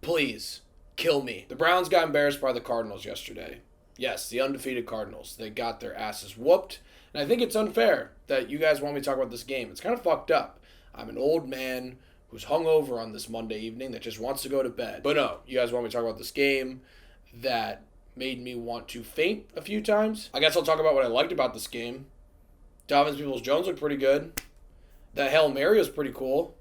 Please, kill me. The Browns got embarrassed by the Cardinals yesterday. Yes, the undefeated Cardinals. They got their asses whooped. And I think it's unfair that you guys want me to talk about this game. It's kind of fucked up. I'm an old man who's hungover on this Monday evening that just wants to go to bed. But no, you guys want me to talk about this game that made me want to faint a few times. I guess I'll talk about what I liked about this game. Donovan Peoples-Jones looked pretty good. That Hail Mary was pretty cool.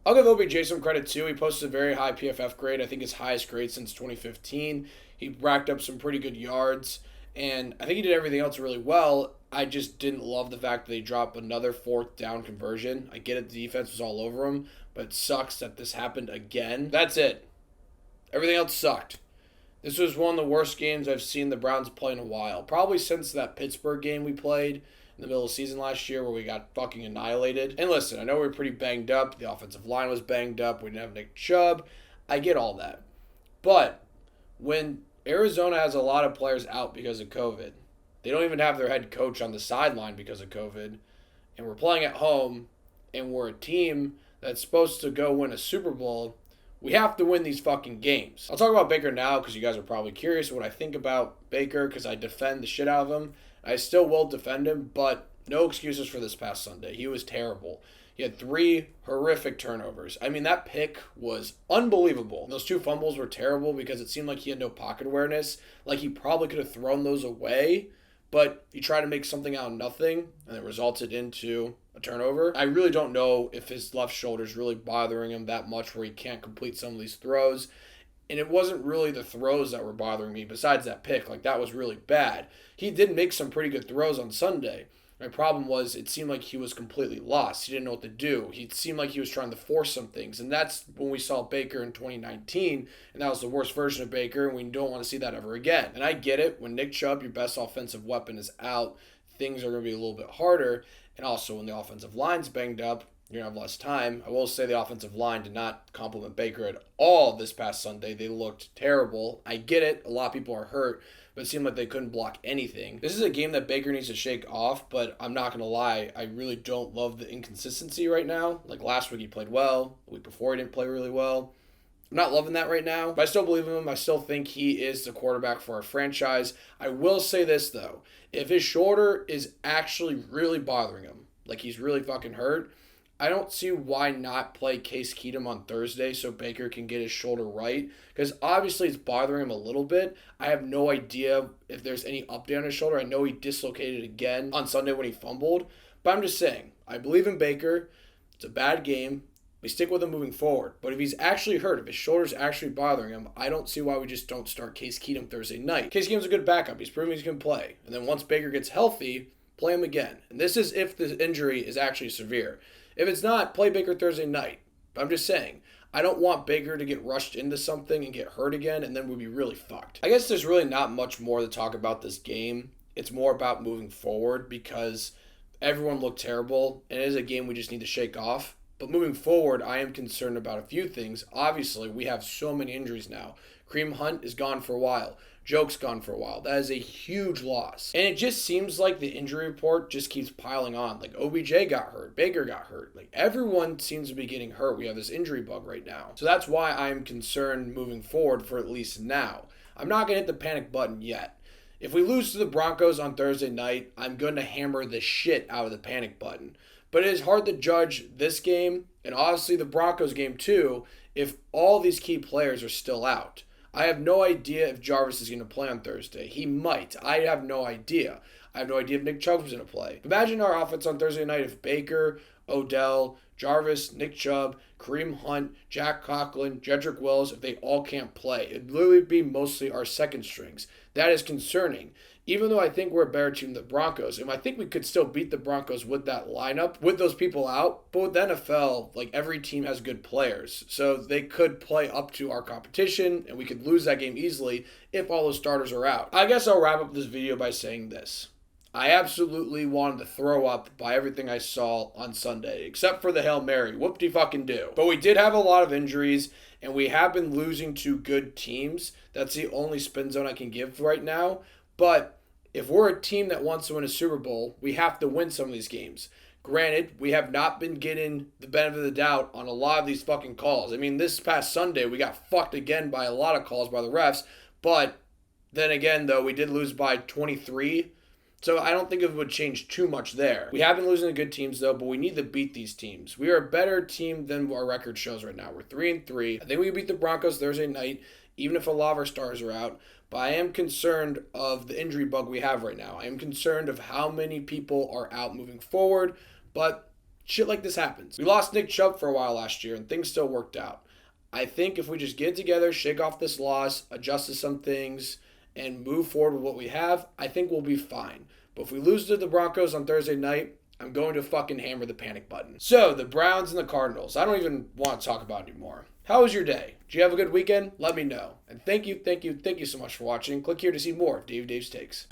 I'll give OBJ some credit too. He posted a very high PFF grade. I think his highest grade since 2015. He racked up some pretty good yards, and I think he did everything else really well. I just didn't love the fact that they dropped another fourth down conversion. I get it, the defense was all over him, but it sucks that this happened again. That's it. Everything else sucked. This was one of the worst games I've seen the Browns play in a while. Probably since that Pittsburgh game we played in the middle of the season last year where we got fucking annihilated. And listen, I know we were pretty banged up. The offensive line was banged up. We didn't have Nick Chubb. I get all that. But when Arizona has a lot of players out because of COVID, they don't even have their head coach on the sideline because of COVID, and we're playing at home, and we're a team that's supposed to go win a Super Bowl, we have to win these fucking games. I'll talk about Baker now because you guys are probably curious what I think about Baker because I defend the shit out of him. I still will defend him, but no excuses for this past Sunday. He was terrible. He had 3 horrific turnovers. I mean, that pick was unbelievable. Those 2 fumbles were terrible because it seemed like he had no pocket awareness. Like he probably could have thrown those away, but he tried to make something out of nothing, and it resulted into a turnover. I really don't know if his left shoulder is really bothering him that much where he can't complete some of these throws. And it wasn't really the throws that were bothering me besides that pick. Like, that was really bad. He did make some pretty good throws on Sunday. My problem was it seemed like he was completely lost. He didn't know what to do. He seemed like he was trying to force some things. And that's when we saw Baker in 2019. And that was the worst version of Baker. And we don't want to see that ever again. And I get it. When Nick Chubb, your best offensive weapon, is out, things are going to be a little bit harder. And also when the offensive line's banged up, you're going to have less time. I will say the offensive line did not compliment Baker at all this past Sunday. They looked terrible. I get it. A lot of people are hurt, but it seemed like they couldn't block anything. This is a game that Baker needs to shake off, but I'm not going to lie. I really don't love the inconsistency right now. Like last week he played well. The week before he didn't play really well. I'm not loving that right now, but I still believe in him. I still think he is the quarterback for our franchise. I will say this, though. If his shoulder is actually really bothering him, like he's really fucking hurt, I don't see why not play Case Keenum on Thursday so Baker can get his shoulder right. Because obviously it's bothering him a little bit. I have no idea if there's any update on his shoulder. I know he dislocated again on Sunday when he fumbled. But I'm just saying, I believe in Baker. It's a bad game. We stick with him moving forward. But if he's actually hurt, if his shoulder's actually bothering him, I don't see why we just don't start Case Keenum Thursday night. Case Keenum's a good backup. He's proven he can play. And then once Baker gets healthy, play him again. And this is if the injury is actually severe. If it's not, play Baker Thursday night. But I'm just saying, I don't want Baker to get rushed into something and get hurt again, and then we'd be really fucked. I guess there's really not much more to talk about this game. It's more about moving forward because everyone looked terrible, and it is a game we just need to shake off. But moving forward, I am concerned about a few things. Obviously, we have so many injuries now. Kareem Hunt is gone for a while. Joke's gone for a while. That is a huge loss. And it just seems like the injury report just keeps piling on. Like OBJ got hurt. Baker got hurt. Like everyone seems to be getting hurt. We have this injury bug right now. So that's why I'm concerned moving forward for at least now. I'm not going to hit the panic button yet. If we lose to the Broncos on Thursday night, I'm going to hammer the shit out of the panic button. But it is hard to judge this game, and obviously the Broncos game too, if all these key players are still out. I have no idea if Jarvis is going to play on Thursday. He might. I have no idea. I have no idea if Nick Chubb is going to play. Imagine our offense on Thursday night if Baker, Odell, Jarvis, Nick Chubb, Kareem Hunt, Jack Conklin, Jedrick Wills, if they all can't play. It'd literally be mostly our second strings. That is concerning. Even though I think we're a better team than the Broncos, and I think we could still beat the Broncos with that lineup, with those people out. But with the NFL, like every team has good players. So they could play up to our competition, and we could lose that game easily if all those starters are out. I guess I'll wrap up this video by saying this. I absolutely wanted to throw up by everything I saw on Sunday, except for the Hail Mary. Whoop-de-fucking-do. But we did have a lot of injuries, and we have been losing to good teams. That's the only spin zone I can give right now. But if we're a team that wants to win a Super Bowl, we have to win some of these games. Granted, we have not been getting the benefit of the doubt on a lot of these fucking calls. I mean, this past Sunday, we got fucked again by a lot of calls by the refs. But then again, though, we did lose by 23. So I don't think it would change too much there. We have been losing to good teams, though, but we need to beat these teams. We are a better team than our record shows right now. We're 3-3. I think we can beat the Broncos Thursday night, even if a lot of our stars are out. But I am concerned of the injury bug we have right now. I am concerned of how many people are out moving forward. But shit like this happens. We lost Nick Chubb for a while last year, and things still worked out. I think if we just get together, shake off this loss, adjust to some things, and move forward with what we have, I think we'll be fine. But if we lose to the Broncos on Thursday night, I'm going to fucking hammer the panic button. So, the Browns and the Cardinals. I don't even want to talk about it anymore. How was your day? Did you have a good weekend? Let me know. And thank you so much for watching. Click here to see more of Dave's Takes.